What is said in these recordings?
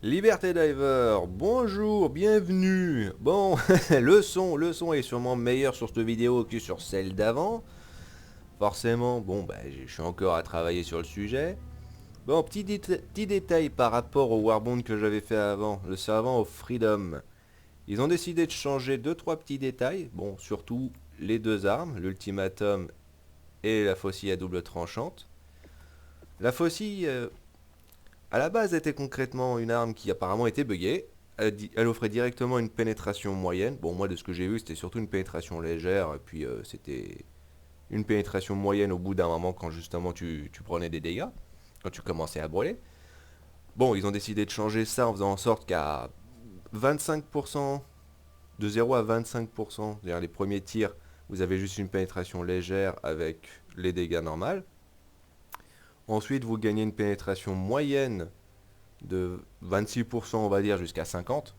Liberté Diver, bonjour, bienvenue. Bon, le son est sûrement meilleur sur cette vidéo que sur celle d'avant. Forcément, bon, bah, je suis encore à travailler sur le sujet. Bon, petit détail par rapport au Warbond que j'avais fait avant, le servant au Freedom. Ils ont décidé de changer deux trois petits détails. Bon, surtout les deux armes, l'ultimatum et la faucille à double tranchante. La faucille, à la base, était concrètement une arme qui apparemment était buggée. Elle offrait directement une pénétration moyenne. Bon, moi, de ce que j'ai vu, c'était surtout une pénétration légère. Et puis, c'était une pénétration moyenne au bout d'un moment quand justement tu prenais des dégâts. Quand tu commençais à brûler. Bon, ils ont décidé de changer ça en faisant en sorte qu'à 25%, de 0 à 25%, c'est-à-dire les premiers tirs, vous avez juste une pénétration légère avec les dégâts normaux. Ensuite, vous gagnez une pénétration moyenne de 26%, on va dire, jusqu'à 50%.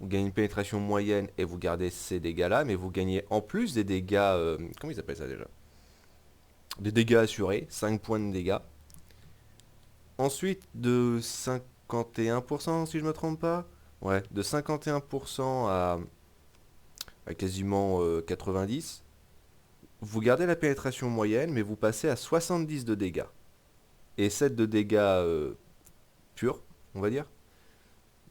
Vous gagnez une pénétration moyenne et vous gardez ces dégâts-là, mais vous gagnez en plus des dégâts... comment ils appellent ça déjà? Des dégâts assurés, 5 points de dégâts. Ensuite, de 51%, si je ne me trompe pas. Ouais, de 51% à quasiment 90%. Vous gardez la pénétration moyenne, mais vous passez à 70 de dégâts. Et 7 de dégâts purs, on va dire.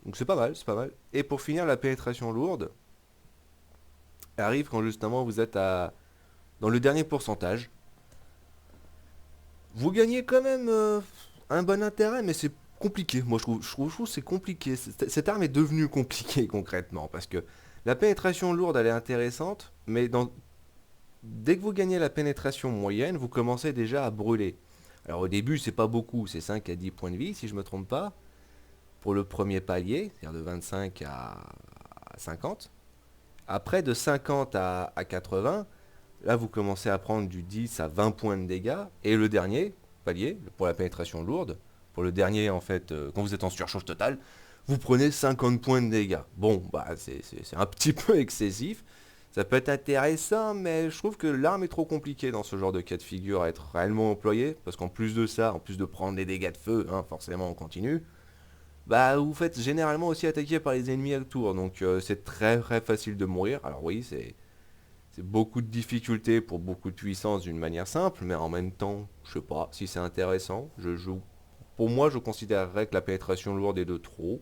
Donc c'est pas mal, c'est pas mal. Et pour finir, la pénétration lourde arrive quand justement vous êtes dans le dernier pourcentage. Vous gagnez quand même un bon intérêt, mais c'est compliqué. Moi je trouve que c'est compliqué. Cette arme est devenue compliquée concrètement, parce que la pénétration lourde elle est intéressante, mais dès que vous gagnez la pénétration moyenne, vous commencez déjà à brûler. Alors au début c'est pas beaucoup, c'est 5 à 10 points de vie si je me trompe pas, pour le premier palier, c'est-à-dire de 25 à 50. Après, de 50 à 80, là, vous commencez à prendre du 10 à 20 points de dégâts. Et le dernier palier, pour la pénétration lourde, pour le dernier, en fait, quand vous êtes en surcharge totale, vous prenez 50 points de dégâts. Bon, bah, c'est un petit peu excessif. Ça peut être intéressant, mais je trouve que l'arme est trop compliquée dans ce genre de cas de figure à être réellement employée. Parce qu'en plus de ça, en plus de prendre des dégâts de feu, hein, forcément on continue, bah vous faites généralement aussi attaquer par les ennemis autour, donc c'est très très facile de mourir. Alors oui, c'est beaucoup de difficultés pour beaucoup de puissance d'une manière simple, mais en même temps, je sais pas si c'est intéressant. Pour moi, je considérerais que la pénétration lourde est de trop.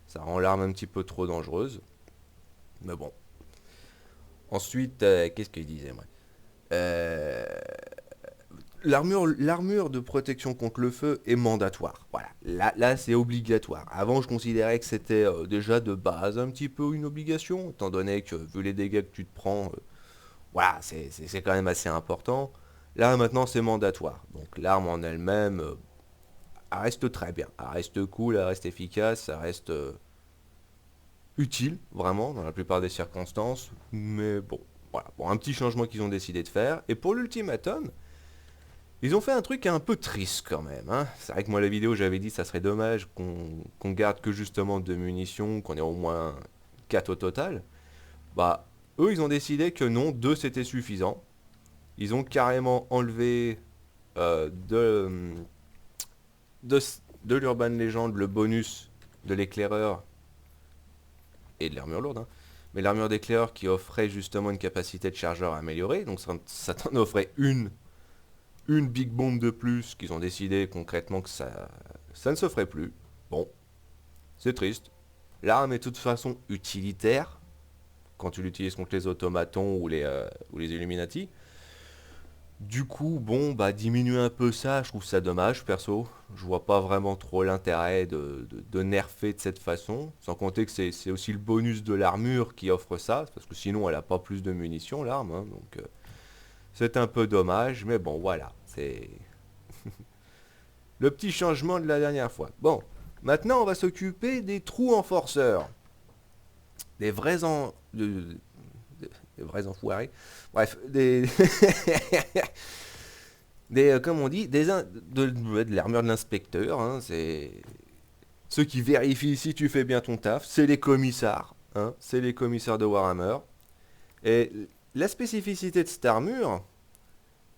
Ça rend l'arme un petit peu trop dangereuse. Mais bon. Ensuite, qu'est-ce qu'il disait moi? Euh, L'armure de protection contre le feu est mandatoire. Voilà, là c'est obligatoire. Avant, je considérais que c'était déjà de base un petit peu une obligation, étant donné que vu les dégâts que tu te prends, voilà, c'est quand même assez important. Là, maintenant, c'est mandatoire. Donc l'arme en elle-même, elle reste très bien. Elle reste cool, elle reste efficace, ça reste utile, vraiment, dans la plupart des circonstances. Mais bon, voilà. Bon, un petit changement qu'ils ont décidé de faire. Et pour l'ultimatum, ils ont fait un truc un peu triste quand même, hein. C'est vrai que moi la vidéo j'avais dit ça serait dommage qu'on garde que justement deux munitions, qu'on ait au moins 4 au total. Bah eux ils ont décidé que non, 2 c'était suffisant. Ils ont carrément enlevé euh, de, de, de l'Urban Legend le bonus de l'éclaireur et de l'armure lourde, hein. Mais l'armure d'éclaireur qui offrait justement une capacité de chargeur améliorée, donc ça t'en offrait une big bombe de plus qu'ils ont décidé concrètement que ça ne se ferait plus. Bon, c'est triste. L'arme est de toute façon utilitaire quand tu l'utilises contre les automatons ou les Illuminati. Du coup, bon, bah diminuer un peu ça, je trouve ça dommage, perso. Je vois pas vraiment trop l'intérêt de nerfer de cette façon. Sans compter que c'est aussi le bonus de l'armure qui offre ça, parce que sinon elle a pas plus de munitions, l'arme, hein, donc c'est un peu dommage, mais bon, voilà. C'est le petit changement de la dernière fois. Bon, maintenant on va s'occuper des trous enforceurs. Des vrais des vrais enfoirés. Bref, comme on dit, de l'armure de l'inspecteur, hein, c'est ceux qui vérifient si tu fais bien ton taf, c'est les commissaires, hein, c'est les commissaires de Warhammer. Et la spécificité de cette armure,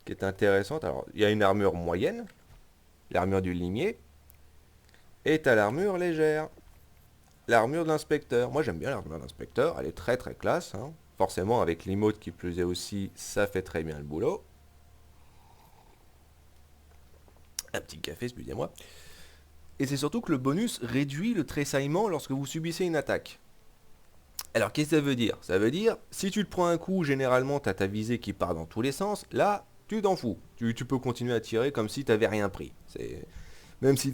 qui est intéressante, alors il y a une armure moyenne, l'armure du limier, et t'as l'armure légère. l'armure de l'inspecteur. Moi j'aime bien l'armure de l'inspecteur, elle est très très classe, hein. Forcément avec l'emote qui plus est aussi, ça fait très bien le boulot. Un petit café, excusez-moi. Et c'est surtout que le bonus réduit le tressaillement lorsque vous subissez une attaque. Alors qu'est-ce que ça veut dire? Ça veut dire, si tu te prends un coup, généralement tu as ta visée qui part dans tous les sens, là, tu t'en fous. Tu peux continuer à tirer comme si tu n'avais rien pris. Même si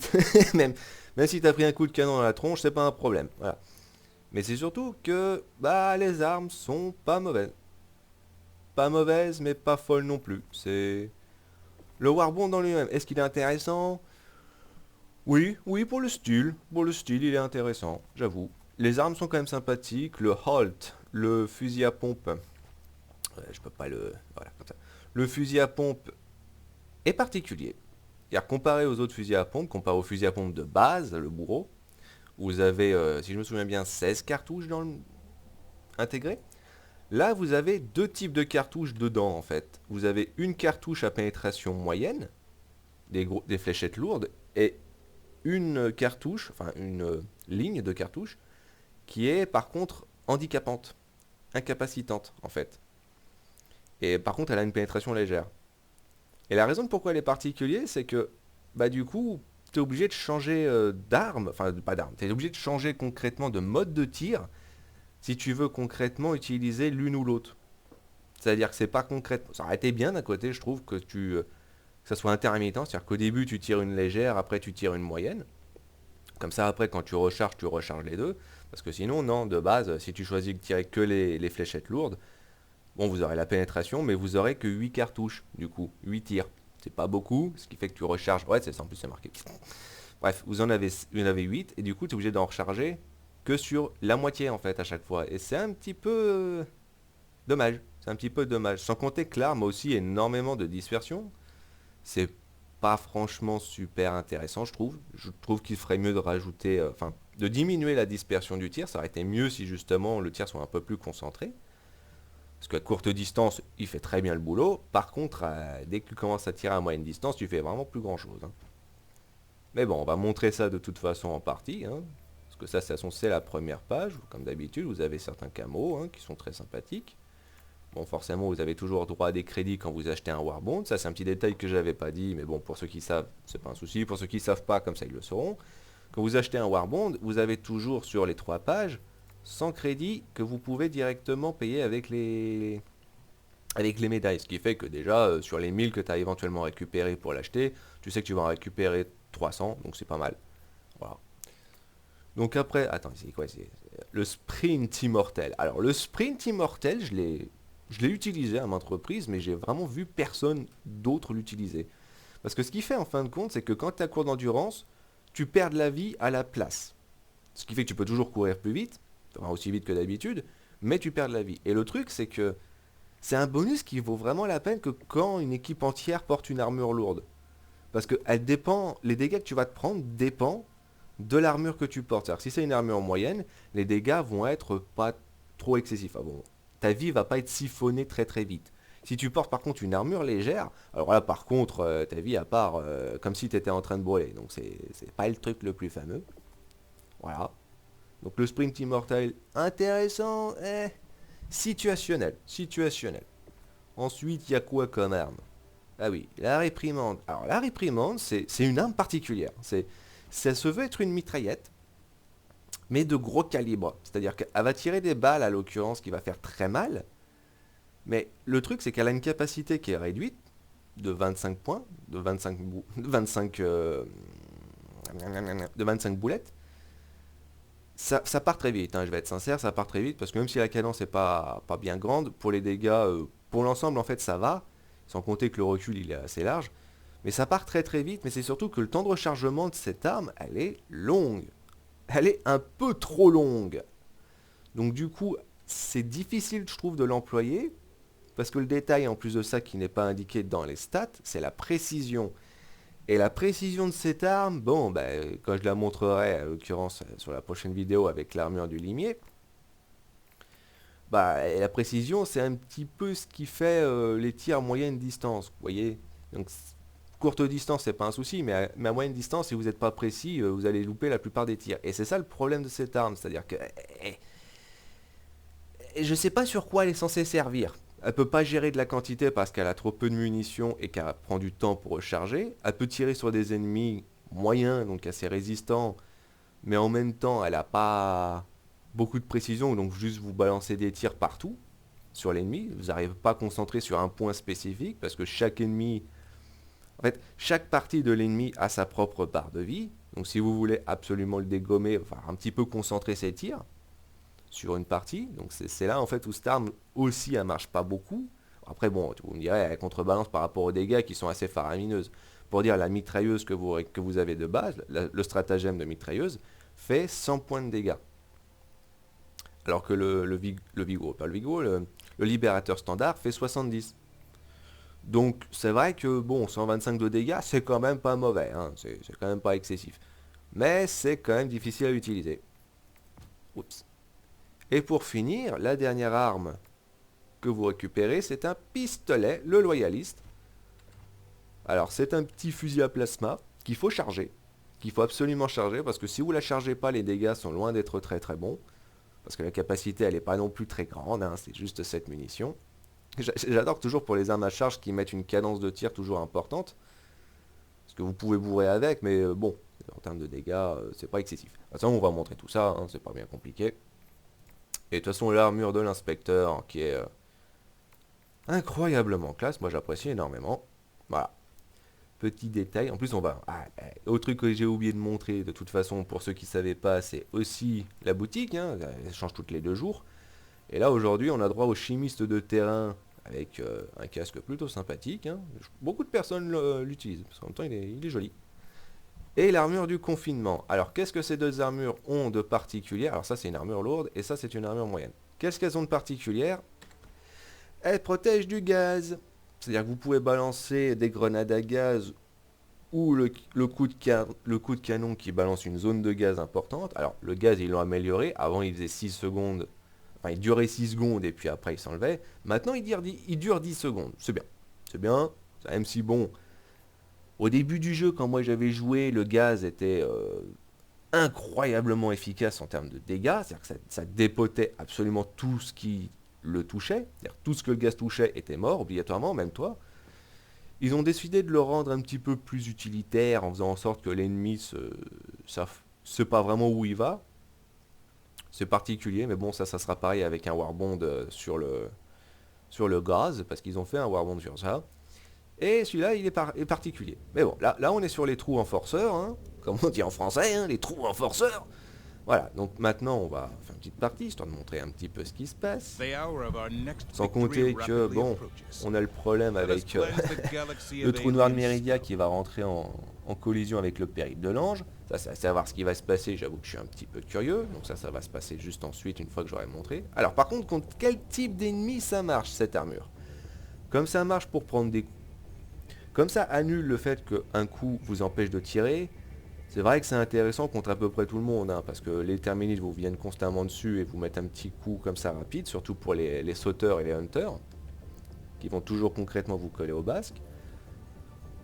même si tu as pris un coup de canon dans la tronche, c'est pas un problème. Voilà. Mais c'est surtout que bah les armes sont pas mauvaises. Pas mauvaises, mais pas folles non plus. C'est le Warbond dans lui-même. Est-ce qu'il est intéressant? Oui, oui, pour le style. Pour le style, il est intéressant, j'avoue. Les armes sont quand même sympathiques. Le Holt, le fusil à pompe. Je peux pas le. Voilà, comme ça. Le fusil à pompe est particulier. C'est-à-dire, comparé aux autres fusils à pompe, comparé au fusil à pompe de base, le bourreau, vous avez, si je me souviens bien, 16 cartouches intégrées. Là, vous avez deux types de cartouches dedans, en fait. Vous avez une cartouche à pénétration moyenne, des fléchettes lourdes, et une cartouche, enfin une ligne de cartouche, qui est par contre handicapante, incapacitante, en fait. Et par contre, elle a une pénétration légère. Et la raison de pourquoi elle est particulière, c'est que, bah du coup, tu es obligé de changer d'arme, enfin pas d'arme, tu es obligé de changer concrètement de mode de tir si tu veux concrètement utiliser l'une ou l'autre. C'est-à-dire que c'est pas concrètement. Ça aurait été bien d'un côté, je trouve, que ça soit intermittent, c'est-à-dire qu'au début tu tires une légère, après tu tires une moyenne. Comme ça, après, quand tu recharges les deux. Parce que sinon, non, de base, si tu choisis de tirer que les fléchettes lourdes, bon, vous aurez la pénétration, mais vous aurez que 8 cartouches, du coup, 8 tirs. C'est pas beaucoup, ce qui fait que tu recharges. Ouais, c'est ça, en plus, c'est marqué. Bref, vous en avez 8, et du coup, tu es obligé d'en recharger que sur la moitié, en fait, à chaque fois. Et c'est un petit peu dommage. C'est un petit peu dommage. Sans compter que l'arme a aussi énormément de dispersion. C'est pas franchement super intéressant, je trouve. Je trouve qu'il ferait mieux de rajouter, enfin, de diminuer la dispersion du tir. Ça aurait été mieux si justement le tir soit un peu plus concentré. Parce qu'à courte distance, il fait très bien le boulot. Par contre, dès que tu commences à tirer à moyenne distance, tu fais vraiment plus grand chose, hein. Mais bon, on va montrer ça de toute façon en partie, hein. Parce que ça, de toute façon, c'est la première page. Comme d'habitude, vous avez certains camos, hein, qui sont très sympathiques. Bon, forcément, vous avez toujours droit à des crédits quand vous achetez un Warbond. Ça, c'est un petit détail que j'avais pas dit, mais bon, pour ceux qui savent, c'est pas un souci. Pour ceux qui savent pas, comme ça, ils le sauront. Quand vous achetez un Warbond, vous avez toujours sur les 3 pages 100 crédits que vous pouvez directement payer avec les médailles. Ce qui fait que déjà, sur les 1000 que tu as éventuellement récupéré pour l'acheter, tu sais que tu vas en récupérer 300, donc c'est pas mal. Voilà. Donc après, attends, c'est quoi? C'est le sprint immortel. Alors le sprint immortel, je l'ai utilisé à maintes reprises, mais j'ai vraiment vu personne d'autre l'utiliser. Parce que ce qu'il fait en fin de compte, c'est que quand tu as cours d'endurance, tu perds de la vie à la place. Ce qui fait que tu peux toujours courir plus vite, enfin aussi vite que d'habitude, mais tu perds de la vie. Et le truc, c'est que c'est un bonus qui vaut vraiment la peine que quand une équipe entière porte une armure lourde. Parce que les dégâts que tu vas te prendre dépendent de l'armure que tu portes. C'est-à-dire que si c'est une armure moyenne, les dégâts vont être pas trop excessifs. Ah bon, ta vie va pas être siphonnée très très vite. Si tu portes par contre une armure légère, alors là par contre ta vie à part comme si tu étais en train de brûler. Donc c'est pas le truc le plus fameux. Voilà. Donc le sprint immortel, intéressant, situationnel. Situationnel. Ensuite, il y a quoi comme arme? Ah oui, la réprimande. Alors la réprimande, c'est une arme particulière. Ça se veut être une mitraillette, mais de gros calibre. C'est-à-dire qu'elle va tirer des balles, à l'occurrence, qui va faire très mal. Mais le truc, c'est qu'elle a une capacité qui est réduite, de 25 points, de 25 boulettes. Ça part très vite, hein, je vais être sincère, ça part très vite, parce que même si la cadence n'est pas bien grande, pour les dégâts, pour l'ensemble, en fait, ça va, sans compter que le recul, il est assez large. Mais ça part très très vite, mais c'est surtout que le temps de rechargement de cette arme, elle est longue. Elle est un peu trop longue. Donc du coup, c'est difficile, je trouve, de l'employer, parce que le détail, en plus de ça, qui n'est pas indiqué dans les stats, c'est la précision. Et la précision de cette arme, bon, bah, quand je la montrerai, à l'occurrence sur la prochaine vidéo avec l'armure du limier, bah, la précision, c'est un petit peu ce qui fait les tirs à moyenne distance, vous voyez. Donc courte distance, c'est pas un souci, mais à moyenne distance, si vous n'êtes pas précis, vous allez louper la plupart des tirs. Et c'est ça le problème de cette arme, c'est-à-dire que je sais pas sur quoi elle est censée servir. Elle peut pas gérer de la quantité parce qu'elle a trop peu de munitions et qu'elle prend du temps pour recharger. Elle peut tirer sur des ennemis moyens, donc assez résistants, mais en même temps, elle a pas beaucoup de précision, donc juste vous balancez des tirs partout sur l'ennemi. Vous n'arrivez pas à concentrer sur un point spécifique parce que chaque ennemi, en fait, chaque partie de l'ennemi a sa propre barre de vie. Donc si vous voulez absolument le dégommer, enfin un petit peu concentrer ses tirs sur une partie. Donc c'est là en fait où cette arme aussi elle marche pas beaucoup. Après bon, vous me direz, elle contrebalance par rapport aux dégâts qui sont assez faramineuses. Pour dire la mitrailleuse que vous avez de base, le stratagème de mitrailleuse, fait 100 points de dégâts. Alors que le Vigoro, pas le Vigoro, le libérateur standard fait 70. Donc c'est vrai que bon, 125 de dégâts, c'est quand même pas mauvais, hein, c'est quand même pas excessif. Mais c'est quand même difficile à utiliser. Oups. Et pour finir, la dernière arme que vous récupérez, c'est un pistolet, le loyaliste. Alors c'est un petit fusil à plasma qu'il faut charger, qu'il faut absolument charger, parce que si vous la chargez pas, les dégâts sont loin d'être très très bons. Parce que la capacité, elle n'est pas non plus très grande, hein, c'est juste 7 munitions. J'adore toujours pour les armes à charge qui mettent une cadence de tir toujours importante. Parce que vous pouvez bourrer avec, mais bon, en termes de dégâts, c'est pas excessif. De toute façon, on va montrer tout ça, hein, c'est pas bien compliqué. Et de toute façon, l'armure de l'inspecteur, qui est incroyablement classe, moi j'apprécie énormément. Voilà. Petit détail, en plus on va... autre truc que j'ai oublié de montrer, de toute façon, pour ceux qui ne savaient pas, c'est aussi la boutique, hein, elle change toutes les 2 jours. Et là, aujourd'hui, on a droit au chimiste de terrain, avec un casque plutôt sympathique, hein. Beaucoup de personnes l'utilisent, parce qu'en même temps, il est joli. Et l'armure du confinement. Alors, qu'est-ce que ces deux armures ont de particulier? Alors ça, c'est une armure lourde, et ça, c'est une armure moyenne. Qu'est-ce qu'elles ont de particulière? Elles protègent du gaz. C'est-à-dire que vous pouvez balancer des grenades à gaz ou le coup de canon qui balance une zone de gaz importante. Alors, le gaz, ils l'ont amélioré. Avant, il faisait 6 secondes. Enfin, il durait 6 secondes et puis après, il s'enlevait. Maintenant, il dure 10 secondes. C'est bien. C'est bien. Même si, bon, au début du jeu, quand moi j'avais joué, le gaz était incroyablement efficace en termes de dégâts. C'est-à-dire que ça dépotait absolument tout ce qui le touchait. C'est-à-dire tout ce que le gaz touchait était mort, obligatoirement, même toi. Ils ont décidé de le rendre un petit peu plus utilitaire en faisant en sorte que l'ennemi sait pas vraiment où il va. C'est particulier, mais bon, ça sera pareil avec un Warbond sur le gaz, parce qu'ils ont fait un Warbond sur ça. Et celui-là, il est particulier. Mais bon, là, on est sur les trous en forceur, hein, comme on dit en français, hein, les trous en forceur. Voilà, donc maintenant, on va faire une petite partie, histoire de montrer un petit peu ce qui se passe. Sans compter que, bon, on a le problème avec le trou noir de Méridia qui va rentrer en collision avec le périple de l'ange. Ça, c'est à savoir ce qui va se passer, j'avoue que je suis un petit peu curieux. Donc ça va se passer juste ensuite, une fois que j'aurai montré. Alors par contre, contre quel type d'ennemi ça marche, cette armure? Comme ça marche pour prendre des coups. Comme ça annule le fait qu'un coup vous empêche de tirer. C'est vrai que c'est intéressant contre à peu près tout le monde, hein, parce que les terministes vous viennent constamment dessus et vous mettent un petit coup comme ça rapide, surtout pour les sauteurs et les hunters, qui vont toujours concrètement vous coller au basque.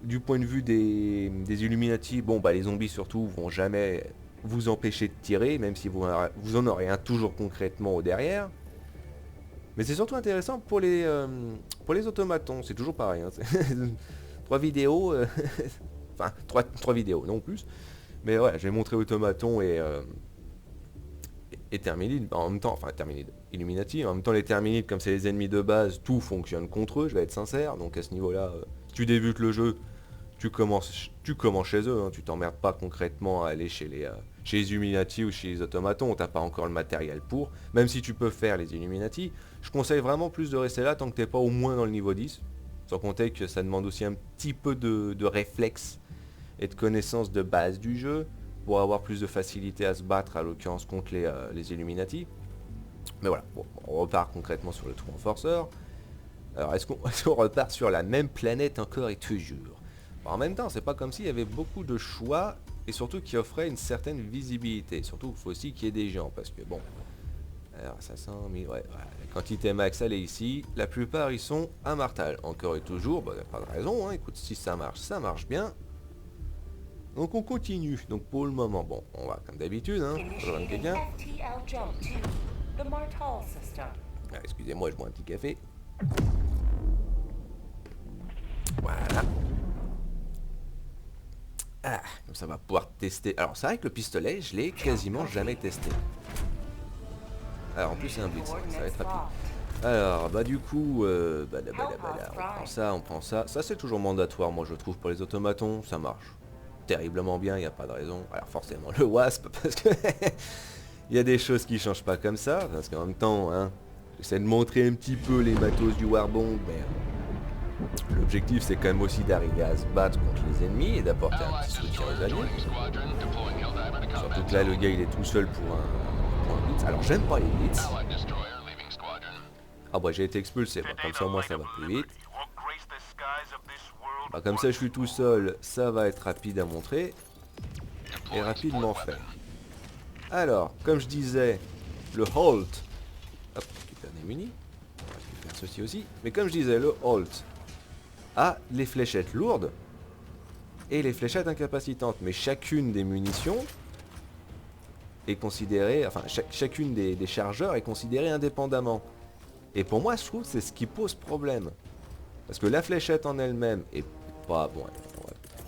Du point de vue des Illuminati, bon bah les zombies surtout vont jamais vous empêcher de tirer, même si vous en aurez un toujours concrètement au derrière. Mais c'est surtout intéressant pour les automatons, c'est toujours pareil. Hein, 3 vidéos, enfin 3 vidéos, non plus. Mais ouais, j'ai montré automaton et Terminide, en même temps, enfin Terminide, Illuminati, en même temps les Terminides, comme c'est les ennemis de base, tout fonctionne contre eux, je vais être sincère, donc à ce niveau-là, si tu débutes le jeu, tu commences chez eux, hein, tu t'emmerdes pas concrètement à aller chez les Illuminati ou chez les automatons, t'as pas encore le matériel pour, même si tu peux faire les Illuminati, je conseille vraiment plus de rester là tant que t'es pas au moins dans le niveau 10, sans compter que ça demande aussi un petit peu de réflexe et de connaissance de base du jeu, pour avoir plus de facilité à se battre, à l'occurrence contre les Illuminati. Mais voilà, bon, on repart concrètement sur le trou en forceur. Alors est-ce qu'on repart sur la même planète encore et toujours? En même temps, c'est pas comme s'il y avait beaucoup de choix, et surtout qui offrait une certaine visibilité. Surtout, il faut aussi qu'il y ait des gens, parce que bon, Alors 500 000, ouais, voilà. La quantité max elle est ici. La plupart ils sont à Martal. Encore et toujours, bah, pas de raison, hein. Écoute, si ça marche bien. Donc on continue. Donc pour le moment, bon, on va comme d'habitude, hein. Rejoindre quelqu'un. Ah, excusez-moi, je bois un petit café. Voilà. Ah, comme ça on va pouvoir tester. Alors c'est vrai que le pistolet, je l'ai quasiment jamais testé. Alors en plus c'est un blitz, ça va être rapide. Alors bah du coup, on prend ça. Ça c'est toujours mandatoire moi je trouve pour les automatons, ça marche terriblement bien, il n'y a pas de raison. Alors forcément le wasp parce que il y a des choses qui changent pas comme ça, parce qu'en même temps, hein, j'essaie de montrer un petit peu les matos du Warbong, mais l'objectif c'est quand même aussi d'arriver à se battre contre les ennemis et d'apporter un petit soutien aux alliés. Surtout que là le gars il est tout seul pour un blitz. Alors j'aime pas les blitz. Ah bah j'ai été expulsé, bah, comme ça moi ça va plus vite. Bah, comme ça je suis tout seul, ça va être rapide à montrer. Et rapidement fait. Alors, comme je disais, le Holt. Hop, je récupère des munis. On va récupérer ceci aussi. Mais comme je disais, le Holt a les fléchettes lourdes et les fléchettes incapacitantes. Mais chacune des munitions est considérée, enfin chacune des chargeurs est considérée indépendamment. Et pour moi, je trouve que c'est ce qui pose problème. Parce que la fléchette en elle-même est pas... Bon,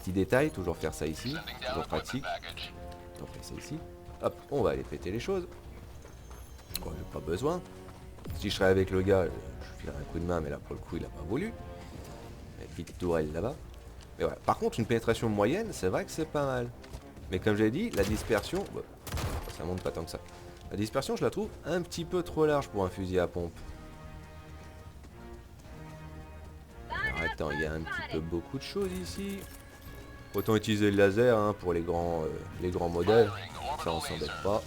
petit détail, toujours faire ça ici. Toujours pratique. On fait ça ici. Hop, on va aller péter les choses. Oh, j'ai pas besoin. Si je serais avec le gars, je filerais un coup de main, mais là pour le coup il a pas voulu. La petite tourelle là-bas. Mais voilà. Par contre, une pénétration moyenne, c'est vrai que c'est pas mal. Mais comme j'ai dit, la dispersion, bah, ça monte pas tant que ça. La dispersion, je la trouve un petit peu trop large pour un fusil à pompe. Alors, attends, il y a un petit peu beaucoup de choses ici. Autant utiliser le laser hein, pour les grands modèles. Ça, on s'embête pas.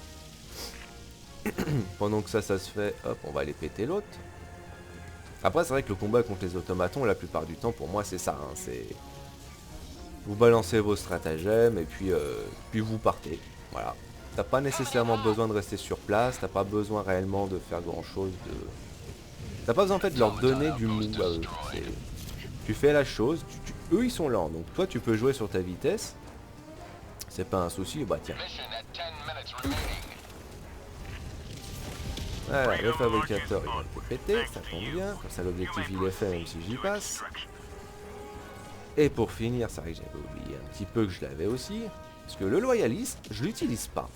Pendant que ça se fait, hop, on va aller péter l'autre. Après, c'est vrai que le combat contre les automatons, la plupart du temps, pour moi, c'est ça. Hein, c'est vous balancez vos stratagèmes et puis vous partez. Voilà. T'as pas nécessairement besoin de rester sur place. T'as pas besoin réellement de faire grand chose. T'as pas besoin en fait de leur donner du mou à eux. Tu fais la chose. Eux, ils sont lents. Donc toi, tu peux jouer sur ta vitesse. C'est pas un souci. Bah tiens. Voilà, le fabricateur il va être pété, ça tombe bien, comme ça l'objectif il est fait même si j'y passe. Et pour finir, c'est vrai que j'avais oublié un petit peu que je l'avais aussi, parce que le loyaliste, je l'utilise pas.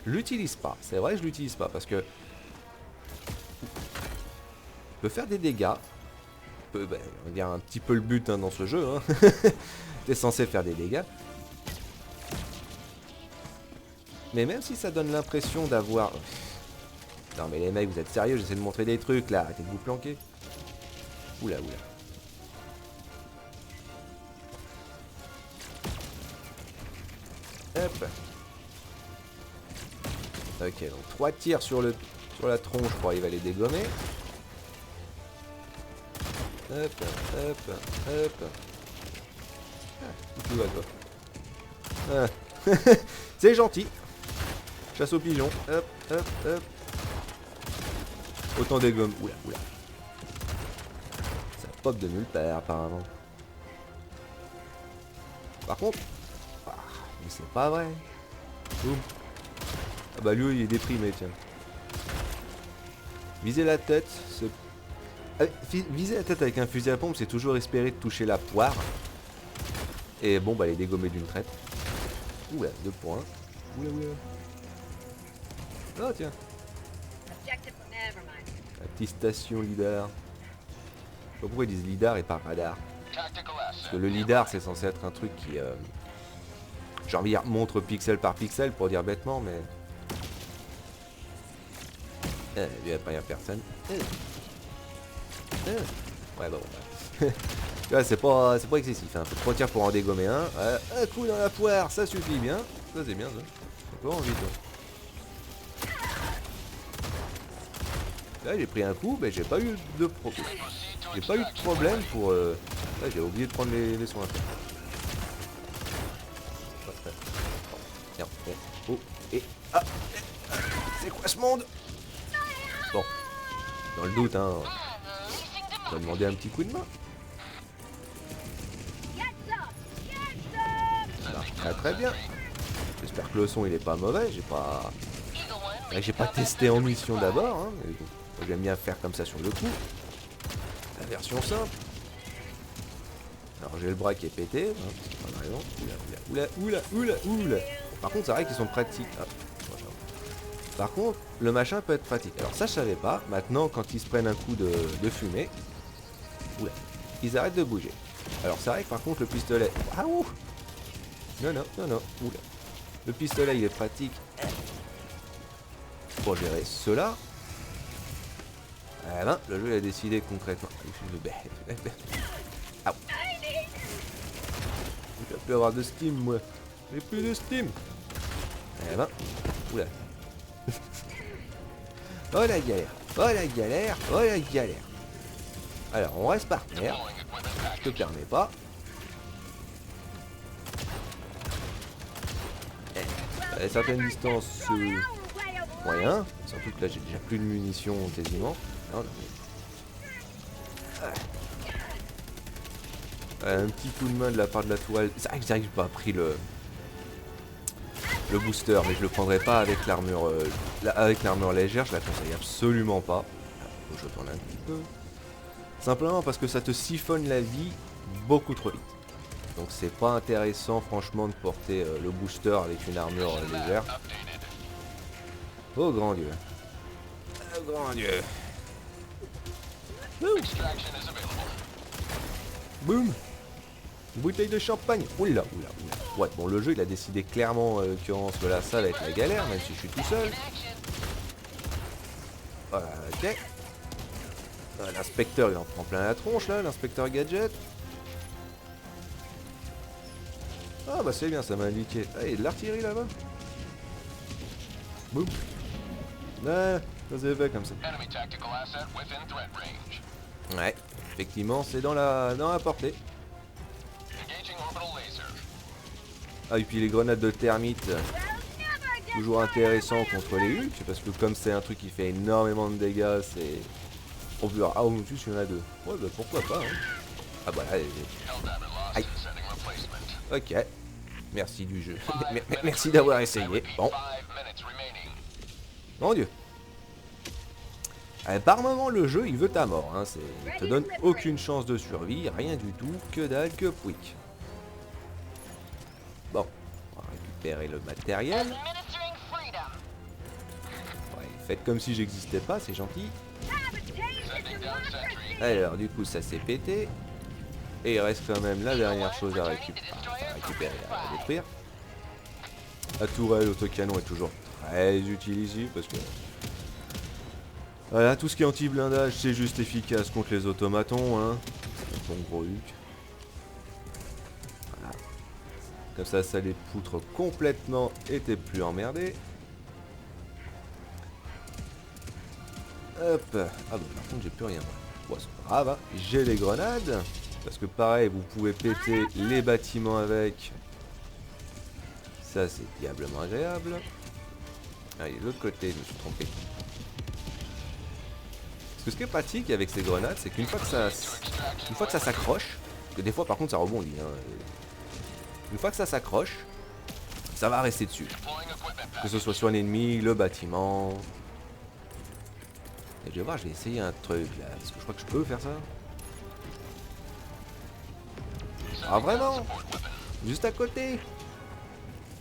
Je l'utilise pas, c'est vrai je l'utilise pas, parce que... peut faire des dégâts, on va dire un petit peu le but hein, dans ce jeu, hein. T'es censé faire des dégâts. Mais même si ça donne l'impression d'avoir... Non mais les mecs, vous êtes sérieux, j'essaie de montrer des trucs là, arrêtez de vous planquer. Oula, oula. Hop. Ok, donc 3 tirs sur la tronche pour arriver à les dégommer. Hop, hop, hop. Ah, tu vas toi. Ah. C'est gentil. Chasse aux pigeons. Hop, hop, hop. Autant des gommes. Oula, oula. Ça pop de nulle part, apparemment. Par contre... Ah, mais c'est pas vrai. Boum. Ah bah lui, il est déprimé, tiens. Viser la tête, c'est... Viser la tête avec un fusil à pompe, c'est toujours espérer de toucher la poire. Et bon, bah les dégommer d'une traite. Oula, 2 points. Oula, oula. Oh tiens. La petite station lidar. Je sais pas pourquoi ils disent lidar et pas radar. Parce que le lidar c'est censé être un truc qui... j'ai envie de dire montre pixel par pixel pour dire bêtement mais... il n'y a pas personne. Ouais bon. Ouais, c'est pas excessif. Hein. Faut 3 tirs pour en dégommer un. Un coup dans la poire, ça suffit bien. Ça c'est bien ça. J'ai pas envie toi. Là j'ai pris un coup, mais j'ai pas eu de problème. J'ai pas eu de problème pour... Là j'ai oublié de prendre les soins. Tiens, oh, et... Ah, C'est quoi ce monde? Bon, dans le doute, hein, on va demander un petit coup de main. Ça marche très très bien. J'espère que le son il est pas mauvais. J'ai pas testé en mission d'abord. Hein, j'aime bien faire comme ça sur le coup. La version simple. Alors j'ai le bras qui est pété. Hein, c'est pas une raison. Oula. Par contre, c'est vrai qu'ils sont pratiques. Ah, voilà. Par contre, le machin peut être pratique. Alors ça, je savais pas. Maintenant, quand ils se prennent un coup de fumée, oula, ils arrêtent de bouger. Alors c'est vrai que par contre, le pistolet... Ah ouh. Non. Oula. Le pistolet, il est pratique pour gérer cela. Ah ben, le jeu a décidé concrètement... Ah. Je vais plus avoir de Steam, moi. J'ai plus de Steam. Eh ben, oula. Oh la galère. Alors, on reste par terre. Je te permets pas. À certaines distances, moyen. Surtout que là, j'ai déjà plus de munitions quasiment. Non, mais... un petit coup de main de la part de la toile. C'est vrai que j'ai pas pris le booster, mais je le prendrai pas avec l'armure légère. Je la conseille absolument pas. Faut que je tourne un petit peu. Simplement parce que ça te siphonne la vie beaucoup trop vite. Donc c'est pas intéressant franchement de porter le booster avec une armure légère. Oh grand Dieu. Oh grand Dieu. Boum. Bouteille de champagne. Oula. Ouais, bon, le jeu il a décidé clairement en l'occurrence que là ça va être la galère, même si je suis tout seul. Voilà, ok. L'inspecteur il en prend plein la tronche là, l'inspecteur gadget. Ah bah c'est bien, ça m'a indiqué. Ah, il y a de l'artillerie là-bas. Boum. Ah, ça s'est fait comme ça. Ouais, effectivement, c'est dans la portée. Ah et puis les grenades de termites, toujours intéressant contre les Hulk, parce que comme c'est un truc qui fait énormément de dégâts, c'est... On peut... Ah, en plus il y en a deux. Ouais bah pourquoi pas, hein. Ah bah là... Aïe. Ok. Merci du jeu. Merci d'avoir essayé. Bon. Mon Dieu. Par moment le jeu il veut ta mort, hein. Il te donne aucune chance de survie, rien du tout, que dalle, que pouic. Bon, on va récupérer le matériel. Ouais, faites comme si j'existais pas, c'est gentil. Alors du coup ça s'est pété. Et il reste quand même la dernière chose à récupérer, à détruire. La tourelle autocanon est toujours très utile ici parce que... Voilà, tout ce qui est anti-blindage c'est juste efficace contre les automatons, hein. Bon gros Hulk. Voilà. Comme ça les poutres complètement et t'es plus emmerdé. Hop. Ah bah par contre j'ai plus rien. Bon c'est pas grave, hein. J'ai les grenades. Parce que pareil, vous pouvez péter les bâtiments avec. Ça c'est diablement agréable. Allez, de l'autre côté, je me suis trompé. Parce que ce qui est pratique avec ces grenades, c'est qu'une fois que ça s'accroche, parce que des fois par contre ça rebondit, hein, une fois que ça s'accroche, ça va rester dessus. Que ce soit sur un ennemi, le bâtiment. Et je vais voir, je vais essayer un truc là, parce que je crois que je peux faire ça. Ah vraiment? Juste à côté?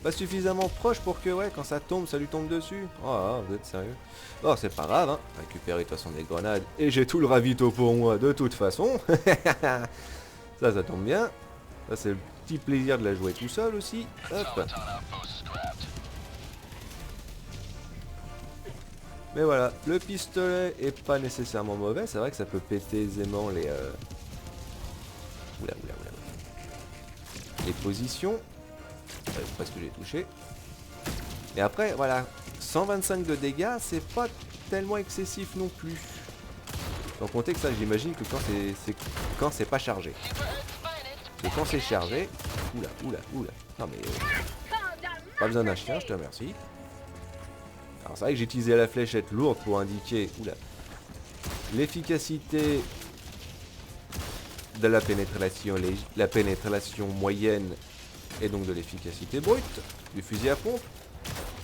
Pas suffisamment proche pour que ouais, quand ça tombe, ça lui tombe dessus. Oh, vous êtes sérieux? Oh, c'est pas grave, hein. Récupérer de toute façon des grenades. Et j'ai tout le ravito pour moi de toute façon. Ça tombe bien. Ça, c'est le petit plaisir de la jouer tout seul aussi. Hop. Mais voilà, le pistolet est pas nécessairement mauvais. C'est vrai que ça peut péter aisément les... les positions. Presque j'ai touché. Et après, voilà, 125 de dégâts, c'est pas tellement excessif non plus. Sans compter que ça, j'imagine que quand c'est pas chargé. Et quand c'est chargé... Oula. Non mais... pas besoin d'un chien, je te remercie. Alors c'est vrai que j'ai utilisé la fléchette lourde pour indiquer l'efficacité de la pénétration moyenne et donc de l'efficacité brute du fusil à pompe.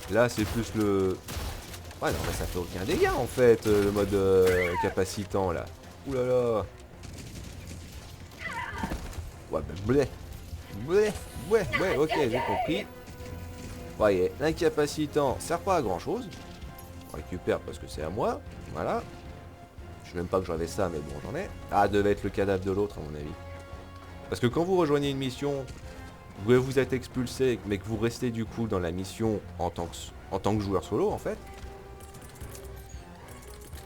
Là c'est plus le... Ouais non mais ça fait aucun dégât en fait le mode capacitant là. Ouh là là. Ouais bah blé, ok j'ai compris. Voyez, l'incapacitant sert pas à grand chose. On récupère parce que c'est à moi. Voilà. Je sais même pas que j'avais ça mais bon j'en ai. Ah devait être le cadavre de l'autre à mon avis. Parce que quand vous rejoignez une mission, vous êtes expulsé mais que vous restez du coup dans la mission en tant que joueur solo en fait.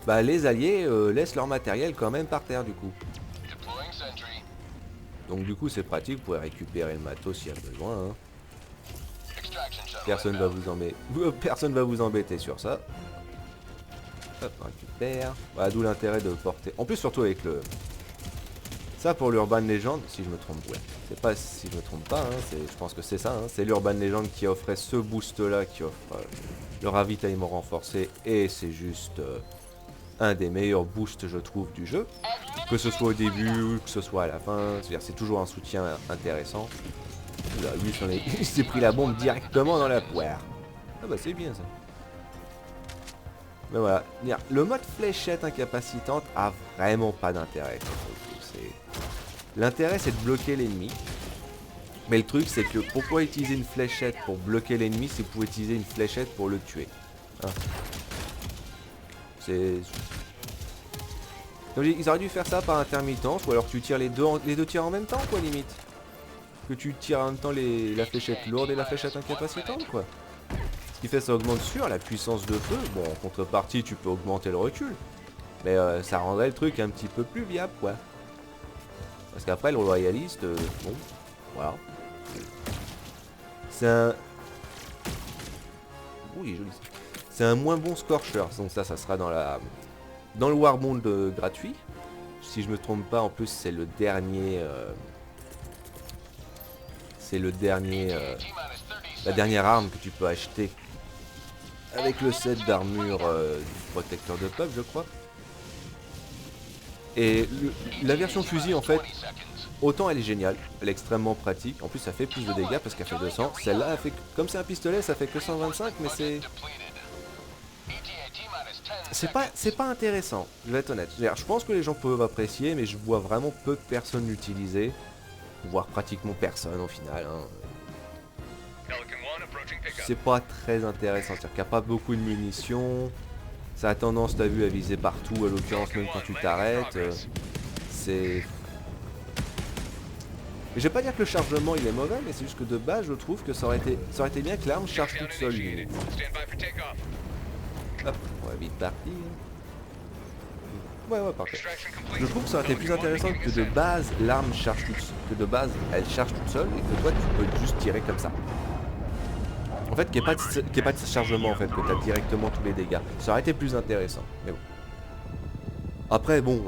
Bah les alliés laissent leur matériel quand même par terre du coup. Donc du coup c'est pratique, vous pouvez récupérer le matos s'il y a besoin. Hein. Personne va vous embêter sur ça. Hop, on récupère. Voilà, d'où l'intérêt de porter. En plus surtout avec le... Ça pour l'Urban Legend, si je me trompe, ouais. C'est pas si je me trompe pas, hein, je pense que c'est ça. Hein. C'est l'Urban Legend qui offrait ce boost là, qui offre le ravitaillement renforcé. Et c'est juste un des meilleurs boosts je trouve du jeu. Que ce soit au début ou que ce soit à la fin. C'est toujours un soutien intéressant. Là, lui, il s'est pris la bombe directement dans la poire. Ah bah c'est bien ça. Mais voilà, le mode fléchette incapacitante a vraiment pas d'intérêt. L'intérêt c'est de bloquer l'ennemi. Mais le truc c'est que pourquoi utiliser une fléchette pour bloquer l'ennemi si vous pouvez utiliser une fléchette pour le tuer hein. C'est... Ils auraient dû faire ça par intermittence ou alors tu tires les deux tirs en même temps quoi limite. Que tu tires en même temps la fléchette lourde et la fléchette incapacitante quoi. Ce qui fait ça augmente sur la puissance de feu. Bon en contrepartie tu peux augmenter le recul. Mais ça rendrait le truc un petit peu plus viable quoi. Parce qu'après le royaliste, bon, voilà. C'est un... Oui joli. C'est un moins bon Scorcher. Donc ça sera dans le Warbond gratuit. Si je me trompe pas en plus c'est le dernier... la dernière arme que tu peux acheter avec le set d'armure du protecteur de peuple je crois. Et la version fusil en fait, autant elle est géniale, elle est extrêmement pratique, en plus ça fait plus de dégâts parce qu'elle fait 200, celle-là elle fait, comme c'est un pistolet ça fait que 125 mais c'est pas intéressant, je vais être honnête. Je pense que les gens peuvent apprécier mais je vois vraiment peu de personnes l'utiliser, voire pratiquement personne au final. Hein. C'est pas très intéressant, c'est-à-dire qu'il n'y a pas beaucoup de munitions. Ça a tendance, t'as vu, à viser partout, à l'occurrence même quand tu t'arrêtes. C'est... Je vais pas dire que le chargement il est mauvais, mais c'est juste que de base je trouve que ça aurait été bien que l'arme charge toute seule. Hop, on va vite partir. Ouais, parfait. Je trouve que ça aurait été plus intéressant que de base l'arme charge toute seule, que de base elle charge toute seule et que toi tu peux juste tirer comme ça. En fait, qu'il n'y ait pas de chargement, en fait, que tu as directement tous les dégâts. Ça aurait été plus intéressant, mais bon. Après, bon,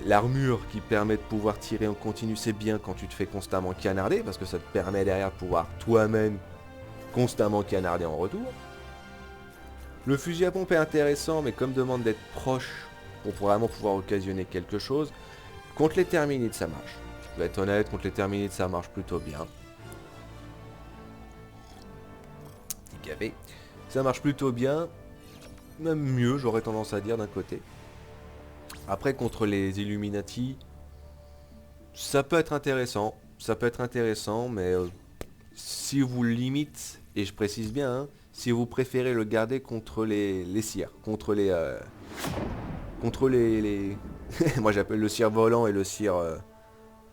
l'armure qui permet de pouvoir tirer en continu, c'est bien quand tu te fais constamment canarder, parce que ça te permet derrière de pouvoir toi-même constamment canarder en retour. Le fusil à pompe est intéressant, mais comme demande d'être proche pour vraiment pouvoir occasionner quelque chose, contre les terminites, ça marche. Je vais être honnête, contre les terminites, ça marche plutôt bien. Ça marche plutôt bien, même mieux j'aurais tendance à dire d'un côté. Après contre les Illuminati, ça peut être intéressant, mais si vous limite, et je précise bien, hein, si vous préférez le garder contre les cires, contre les moi j'appelle le cire volant et le cire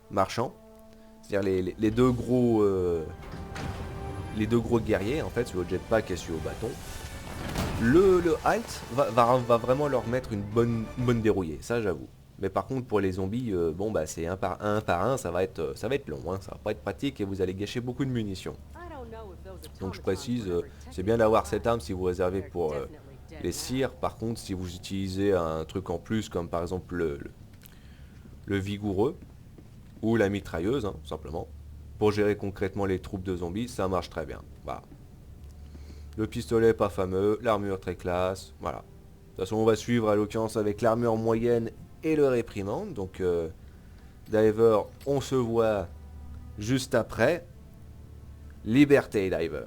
marchand, c'est-à-dire les deux gros guerriers en fait, celui au jetpack et celui au bâton. Le halt va vraiment leur mettre une bonne dérouillée, ça j'avoue. Mais par contre pour les zombies, bon bah c'est un par un, ça va être long, hein, ça va pas être pratique et vous allez gâcher beaucoup de munitions. Donc je précise, c'est bien d'avoir cette arme si vous réservez pour les cires. Par contre si vous utilisez un truc en plus comme par exemple le vigoureux ou la mitrailleuse, hein, tout simplement, pour gérer concrètement les troupes de zombies, ça marche très bien. Voilà. Le pistolet pas fameux, l'armure très classe, voilà. De toute façon, on va suivre à l'occurrence avec l'armure moyenne et le réprimande. Donc, Diver, on se voit juste après. Liberté, Diver.